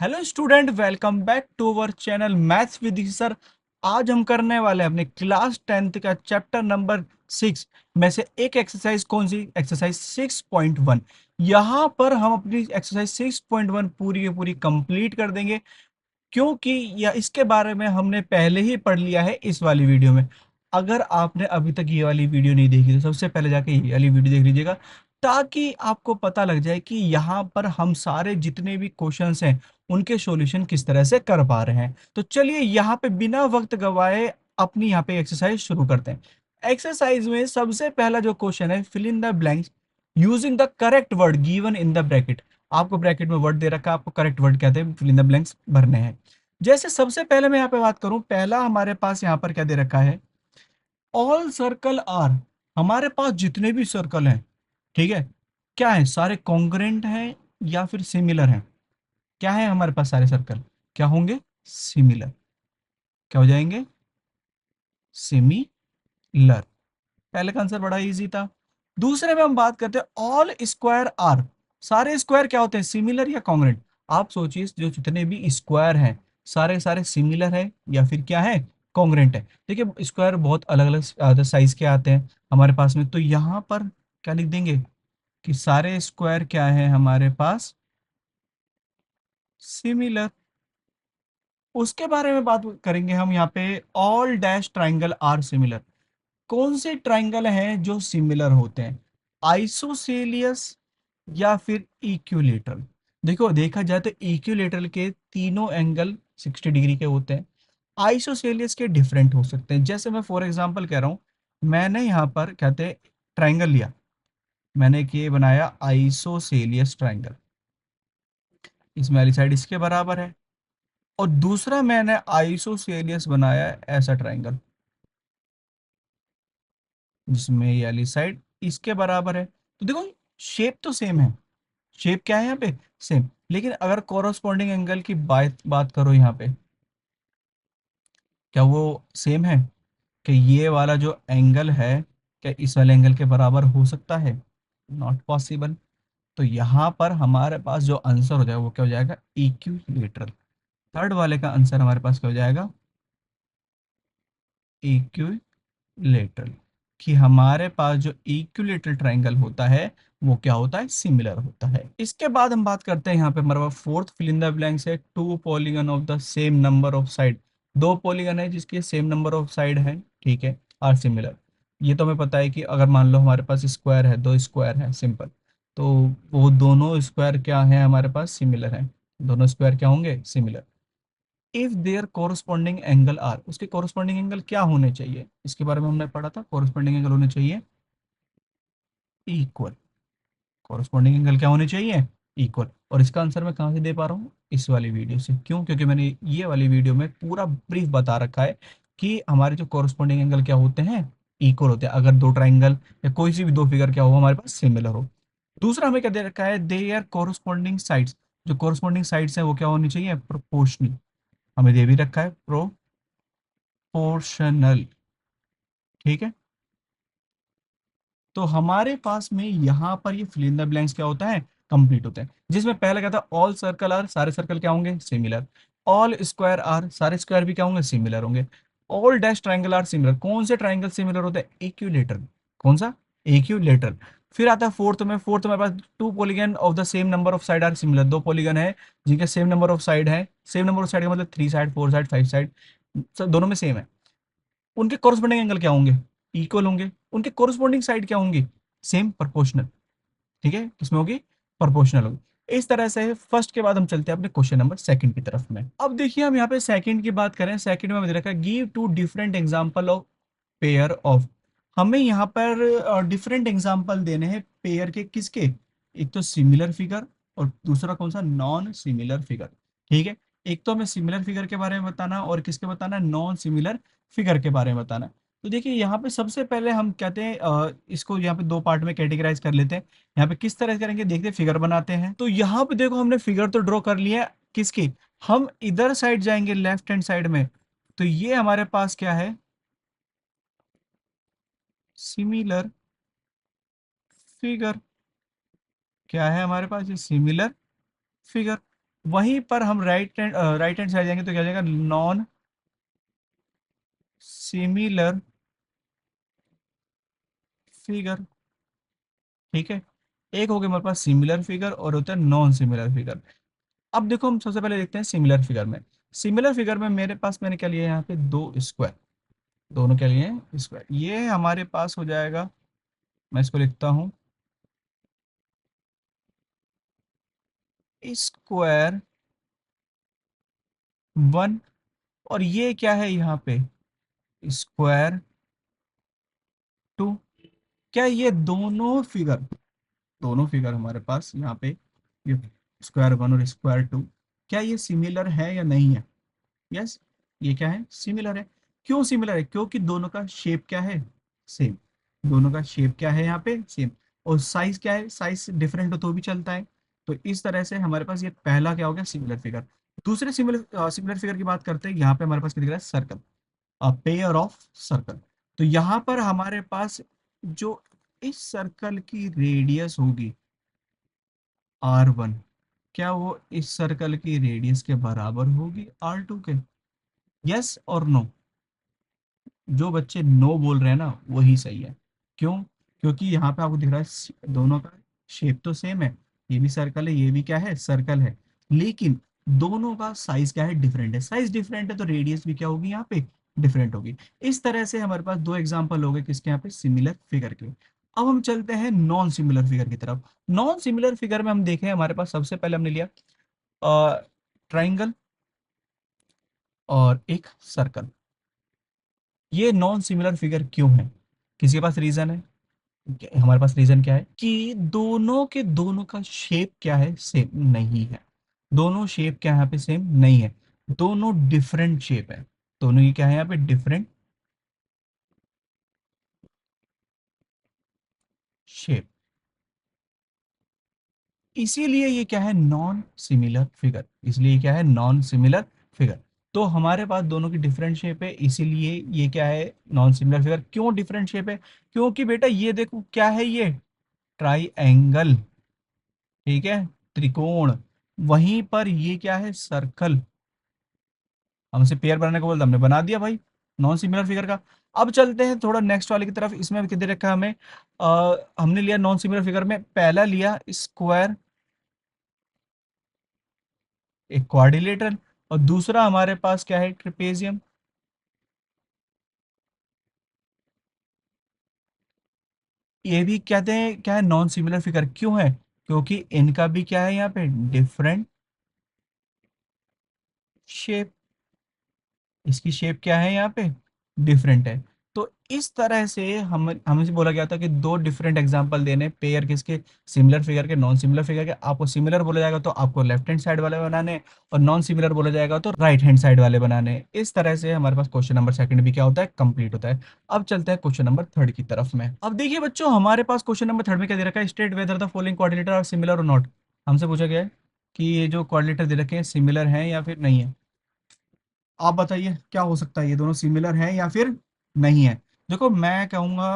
Hello student, welcome back to our channel maths with sir. आज हम करने वाले हैं अपने क्लास 10th का चैप्टर नंबर 6 में से एक एक्सरसाइज। कौन सी एक्सरसाइज? 6.1। यहाँ पर हम अपनी एक्सरसाइज 6.1 पूरी की पूरी कंप्लीट कर देंगे, क्योंकि या इसके बारे में हमने पहले ही पढ़ लिया है इस वाली वीडियो में। अगर आपने अभी तक ये वाली वीडियो नहीं देखी तो सबसे पहले जाके ये वाली वीडियो देख लीजिएगा, ताकि आपको पता लग जाए कि यहाँ पर हम सारे जितने भी क्वेश्चंस हैं उनके सॉल्यूशन किस तरह से कर पा रहे हैं। तो चलिए यहाँ पे बिना वक्त गवाए अपनी यहाँ पे एक्सरसाइज शुरू करते हैं। एक्सरसाइज में सबसे पहला जो क्वेश्चन है, fill in the blanks using the correct word given in the bracket. आपको ब्रैकेट में वर्ड दे रखा है, आपको करेक्ट वर्ड कहते हैं, फिल इन द ब्लैंक्स भरने हैं। जैसे सबसे पहले मैं यहाँ पे बात करूं, पहला हमारे पास यहाँ पर क्या दे रखा है, ऑल सर्कल आर। हमारे पास जितने भी सर्कल हैं, ठीक है, क्या है, सारे कॉन्ग्रेंट हैं या फिर सिमिलर हैं? क्या है हमारे पास सारे सर्कल? क्या होंगे? सिमिलर। क्या हो जाएंगे? सिमिलर। पहले का आंसर बड़ा इजी था। दूसरे में हम बात करते हैं ऑल स्क्वायर आर। सारे स्क्वायर क्या होते हैं, सिमिलर या कॉन्ग्रेंट? आप सोचिए, जो जितने भी स्क्वायर हैं सारे सारे सिमिलर है या फिर क्या है, कॉन्ग्रेंट है। देखिए स्क्वायर बहुत अलग अलग साइज के आते हैं हमारे पास में, तो यहाँ पर क्या लिख देंगे कि सारे स्क्वायर क्या है हमारे पास, सिमिलर। उसके बारे में बात करेंगे हम यहाँ पे, all dash triangle are similar. कौन से ट्राइंगल हैं जो सिमिलर होते हैं, आइसोसेलियस या फिर इक्विलेटरल? देखो देखा जाए तो इक्विलेटरल के तीनों एंगल 60 डिग्री के होते हैं, आइसोसेलियस के डिफरेंट हो सकते हैं। जैसे मैं फॉर एग्जांपल कह रहा हूं, मैंने यहाँ पर कहते हैं ट्राइंगल लिया, मैंने एक ये बनाया आइसोसेलियस ट्राइंगल, इसमें वाली साइड इसके बराबर है, और दूसरा मैंने आइसोसेलियस बनाया ऐसा ट्राइंगल जिसमें ये वाली साइड इसके बराबर है। तो देखो शेप तो सेम है, शेप क्या है यहाँ पे, सेम। लेकिन अगर कोरोस्पोंडिंग एंगल की बात बात करो यहाँ पे, क्या वो सेम है? कि ये वाला जो एंगल है क्या इस वाले एंगल के बराबर हो सकता है? Not possible. तो यहाँ पर हमारे पास जो आंसर हो जाएगा वो क्या हो जाएगा, इक्विलेटरल। थर्ड वाले का आंसर हमारे पास क्या हो जाएगा, इक्विलेटरल। कि हमारे पास जो इक्विलेटरल ट्राइंगल होता है वो क्या होता है, सिमिलर होता है। इसके बाद हम बात करते हैं यहाँ पे हमारे पास fourth fill in the blanks है, two polygon of the same number of side. दो पॉलीगन है जिसके सेम नंबर ऑफ साइड है, ठीक है, आर सिमिलर। ये तो हमें पता है कि अगर मान लो हमारे पास स्क्वायर है, दो स्क्वायर है सिंपल, तो वो दोनों स्क्वायर क्या है हमारे पास, सिमिलर है। दोनों स्क्वायर क्या होंगे, similar. If there corresponding angle are, उसके कोरस्पॉन्डिंग एंगल क्या होने चाहिए, इसके बारे में हमने पढ़ा था, कोरस्पॉन्डिंग एंगल होने चाहिए इक्वल। कोरस्पॉन्डिंग एंगल क्या होने चाहिए, इक्वल। और इसका आंसर मैं कहाँ से दे पा रहा हूँ, इस वाली वीडियो से। क्यों? क्योंकि मैंने ये वाली वीडियो में पूरा ब्रीफ बता रखा है कि हमारे जो कोरस्पॉन्डिंग एंगल क्या होते हैं, इक्वल होते हैं। अगर दो ट्राइंगल या कोई सी भी दो फिगर क्या हो हमारे पास, सिमिलर हो। दूसरा हमें क्या दे रखा है, दे आर कोरस्पॉन्डिंग साइड्स। जो कोरस्पॉन्डिंग साइड्स है वो क्या होनी चाहिए, प्रोपोर्शनल। हमें दे भी रखा है प्रोपोर्शनल, ठीक है। तो हमारे पास में यहाँ पर ये फिल इन द ब्लैंक्स क्या होता है, कंप्लीट होते हैं। जिसमें पहला क्या था, ऑल सर्कल आर, सारे सर्कल क्या होंगे, सिमिलर। ऑल स्क्वायर आर, सारे स्क्वायर भी क्या होंगे, सिमिलर होंगे। All dash triangle are similar. कौन से ट्राइंगल सिमिलर होते हैं, इक्विलेटरल। कौन सा, इक्विलेटरल। फिर आता है फोर्थ में, फोर्थ में हमारे पास two polygon of the same number of side are similar. दो पॉलीगन है जिनके सेम नंबर ऑफ साइड है, सेम नंबर ऑफ साइड का मतलब 3 साइड, 4 साइड, 5 साइड, सब दोनों में सेम है। उनके कोरस्पॉन्डिंग एंगल क्या होंगे, इक्वल होंगे। उनके कोरस्पॉन्डिंग साइड क्या होंगी, सेम, प्रोपोर्शनल। ठीक है, किसमें होगी, प्रोपोर्शनल होगी। इस तरह से फर्स्ट के बाद हम चलते हैं अपने क्वेश्चन नंबर सेकंड की तरफ में। अब देखिए हम यहाँ पे सेकंड की बात करें, सेकंड में हमें दे रखा है give two different example of pair of. हमें यहाँ पर डिफरेंट एग्जांपल देने हैं पेयर के, किसके, एक तो सिमिलर फिगर और दूसरा कौन सा, नॉन सिमिलर फिगर। ठीक है, एक तो हमें सिमिलर फिगर के बारे में बताना और किसके बताना, नॉन सिमिलर फिगर के बारे में बताना। तो देखिए यहाँ पे सबसे पहले हम कहते हैं इसको यहाँ पे दो पार्ट में कैटेगराइज कर लेते हैं। यहाँ पे किस तरह से करेंगे, देखते हैं, फिगर बनाते हैं। तो यहाँ पे देखो हमने फिगर तो ड्रॉ कर लिया है, किसकी, हम इधर साइड जाएंगे लेफ्ट हैंड साइड में, तो ये हमारे पास क्या है, सिमिलर फिगर। क्या है हमारे पास, ये सिमिलर फिगर। वहीं पर हम राइट हैंड साइड जाएंगे तो क्या हो जाएगा, नॉन सिमिलर फिगर। ठीक है, एक हो गया हमारे पास सिमिलर फिगर और होता है नॉन सिमिलर फिगर। अब देखो हम सबसे पहले देखते हैं सिमिलर फिगर में। सिमिलर फिगर में मेरे पास मैंने क्या लिया है यहाँ पे, दो स्क्वायर, दोनों क्या लिए हैं, स्क्वायर। ये हमारे पास हो जाएगा, मैं इसको लिखता हूँ स्क्वायर वन, और ये क्या है यहाँ पे, स्क्वायर टू। क्या ये दोनों फिगर हमारे पास यहाँ पे, ये स्क्वायर वन और स्क्वायर टू, क्या ये सिमिलर है या नहीं है? यस, ये क्या है, सिमिलर है। क्यों सिमिलर है? क्योंकि दोनों का शेप क्या है, सेम। दोनों का शेप क्या है यहाँ पे, सेम। और साइज क्या है, साइज डिफरेंट हो तो भी चलता है। तो इस तरह से हमारे पास ये पहला क्या हो गया, सिमिलर फिगर। दूसरे सिमिलर फिगर की बात करते हैं। यहाँ पे हमारे पास क्या दिख रहा है, circle, a pair of circle. तो यहाँ पर हमारे पास जो इस सर्कल की रेडियस होगी R1, क्या वो इस सर्कल की रेडियस के बराबर होगी R2 के? यस और नो? जो बच्चे नो बोल रहे हैं ना वही सही है। क्यों? क्योंकि यहाँ पे आपको दिख रहा है दोनों का शेप तो सेम है, ये भी सर्कल है, ये भी क्या है, सर्कल है, लेकिन दोनों का साइज क्या है, डिफरेंट है। साइज डिफरेंट है तो रेडियस भी क्या होगी यहाँ पे, डिफरेंट होगी। इस तरह से हमारे पास दो एग्जांपल हो गए किसके, यहाँ पे सिमिलर फिगर के। अब हम चलते हैं नॉन सिमिलर फिगर की तरफ। नॉन सिमिलर फिगर में हम देखें, हमारे पास सबसे पहले हमने लिया ट्राइंगल और एक सर्कल। ये नॉन सिमिलर फिगर क्यों है? किसी के पास रीजन है? हमारे पास रीजन क्या है कि दोनों के दोनों का शेप क्या है, सेम नहीं है। दोनों शेप क्या है यहाँ पे, सेम नहीं है। दोनों डिफरेंट शेप है। दोनों की क्या है यहाँ पे, डिफरेंट शेप। इसीलिए ये क्या है, नॉन सिमिलर फिगर। इसलिए ये क्या है, नॉन सिमिलर फिगर। तो हमारे पास दोनों की डिफरेंट शेप है, इसीलिए ये क्या है, नॉन सिमिलर फिगर। क्यों डिफरेंट शेप है? क्योंकि बेटा ये देखो क्या है, ये ट्राई एंगल, ठीक है, त्रिकोण। वहीं पर ये क्या है, सर्कल। हमसे पेयर बनाने को बोलता, हमने बना दिया भाई, नॉन सिमिलर फिगर का। अब चलते हैं थोड़ा नेक्स्ट वाले की तरफ। इसमें भी कितने रखा है हमें, हमने लिया नॉन सिमिलर फिगर में, पहला लिया स्क्वायर, एक क्वाड्रिलेटरल, और दूसरा हमारे पास क्या है, ट्रिपेजियम। ये भी कहते हैं क्या है, नॉन सिमिलर फिगर। क्यों है? क्योंकि इनका भी क्या है यहाँ पे, डिफरेंट शेप। इसकी शेप क्या है यहाँ पे, डिफरेंट है। तो इस तरह से हम हमें से बोला गया था कि दो डिफरेंट एग्जांपल देने, पेयर किसके, सिमिलर फिगर के, नॉन सिमिलर फिगर के। आपको सिमिलर बोला जाएगा तो आपको लेफ्ट हैंड साइड वाले बनाने, और नॉन सिमिलर बोला जाएगा तो राइट हैंड साइड वाले बनाने। इस तरह से हमारे पास क्वेश्चन नंबर सेकंड भी क्या होता है, कंप्लीट होता है। अब चलते हैं क्वेश्चन नंबर थर्ड की तरफ में। अब देखिए बच्चों, हमारे पास क्वेश्चन नंबर थर्ड में क्या दे रखा है, state whether the following quadrilateral are similar और नॉट। हमसे पूछा गया है कि ये जो क्वाड्रिलेटर दे रखे हैं सिमिलर हैं या फिर नहीं है। आप बताइए क्या हो सकता है, ये दोनों सिमिलर हैं या फिर नहीं है? देखो मैं कहूँगा,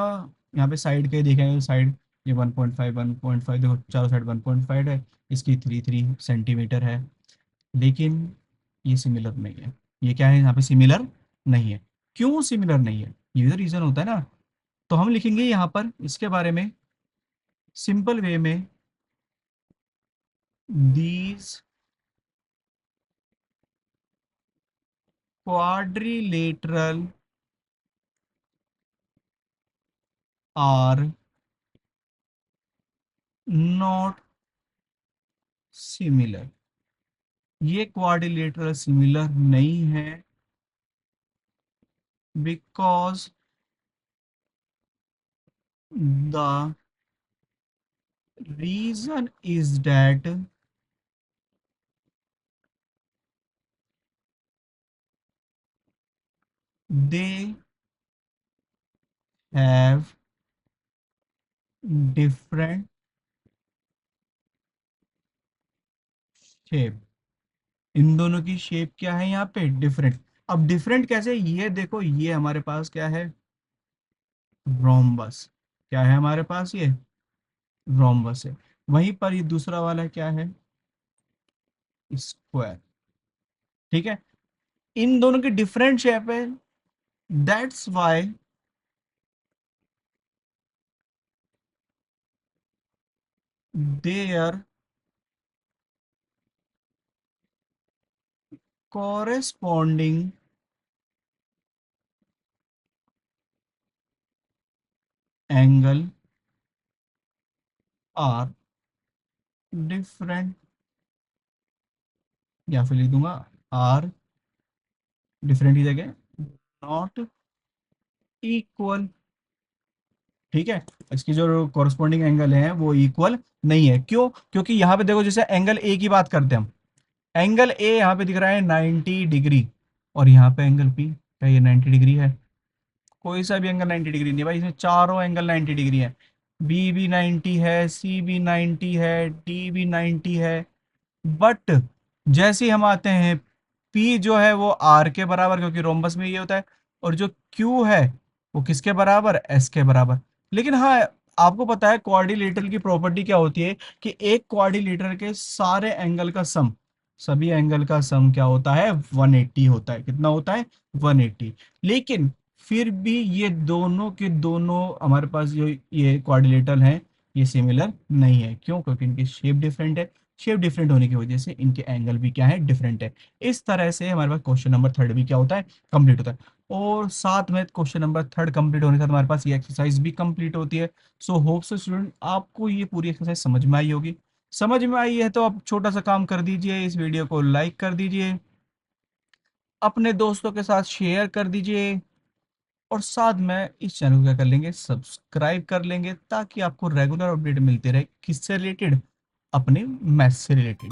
यहाँ पे साइड के देखेंगे, साइड ये 1.5 देखो, चारों साइड 1.5 है, इसकी 3 3 सेंटीमीटर है, लेकिन ये सिमिलर नहीं है। ये क्या है, यहाँ पे सिमिलर नहीं है। क्यों सिमिलर नहीं है, ये भी तो रीज़न होता है ना। तो हम लिखेंगे यहाँ पर इसके बारे में सिंपल वे में, these quadrilateral are not similar. ये क्वाड्रिलेटरल सिमिलर नहीं है, because the reason is that they have different shape. इन दोनों की शेप क्या है यहाँ पे, डिफरेंट। अब डिफरेंट कैसे, ये देखो, ये हमारे पास क्या है, रोम्बस। क्या है हमारे पास, ये रोम्बस है। वहीं पर ये दूसरा वाला क्या है, स्क्वायर। ठीक है, इन दोनों की डिफरेंट शेप है, that's why there corresponding angle are different, या फिर लिख दूंगा आर डिफरेंट की जगह नॉट इक्वल। ठीक है, इसकी जो कॉरस्पॉन्डिंग एंगल है वो इक्वल नहीं है। क्यों? क्योंकि यहाँ पे देखो, जैसे एंगल ए की बात करते हैं हम, एंगल ए यहाँ पे दिख रहा है 90 डिग्री, और यहाँ पे एंगल पी, क्या ये 90 डिग्री है? कोई सा भी एंगल 90 डिग्री नहीं भाई, इसमें चारों एंगल 90 डिग्री है। बी भी 90 है, सी भी 90 है, डी भी 90 है। बट जैसे ही हम आते हैं, P जो है वो R के बराबर, क्योंकि रोम्बस में ये होता है, और जो Q है वो किसके बराबर? S के बराबर। लेकिन हाँ, आपको पता है क्वाड्रिलेटरल की प्रॉपर्टी क्या होती है, कि एक क्वाड्रिलेटरल के सारे एंगल का सम, सभी एंगल का सम क्या होता है? 180 होता है। कितना होता है? 180। लेकिन फिर भी ये दोनों के दोनों हमारे पास जो ये क्वाड्रिलेटरल हैं, ये सिमिलर नहीं है। क्यों? क्योंकि इनकी शेप डिफरेंट है। शेप डिफरेंट होने की वजह से इनके एंगल भी क्या है? डिफरेंट है। इस तरह से हमारे पास क्वेश्चन नंबर थर्ड भी क्या होता है? कंप्लीट होता है। और साथ में क्वेश्चन नंबर थर्ड कंप्लीट होने के साथ हमारे पास ये एक्सरसाइज भी कंप्लीट होती है। सो होप सो स्टूडेंट आपको ये पूरी एक्सरसाइज समझ में आई होगी। समझ में आई है तो आप छोटा सा काम कर दीजिए, इस वीडियो को लाइक कर दीजिए, अपने दोस्तों के साथ शेयर कर दीजिए, और साथ में इस चैनल को क्या कर लेंगे? सब्सक्राइब कर लेंगे, ताकि आपको रेगुलर अपडेट मिलते रहे। किससे रिलेटेड? अपने मैथ्स से रिलेटेड।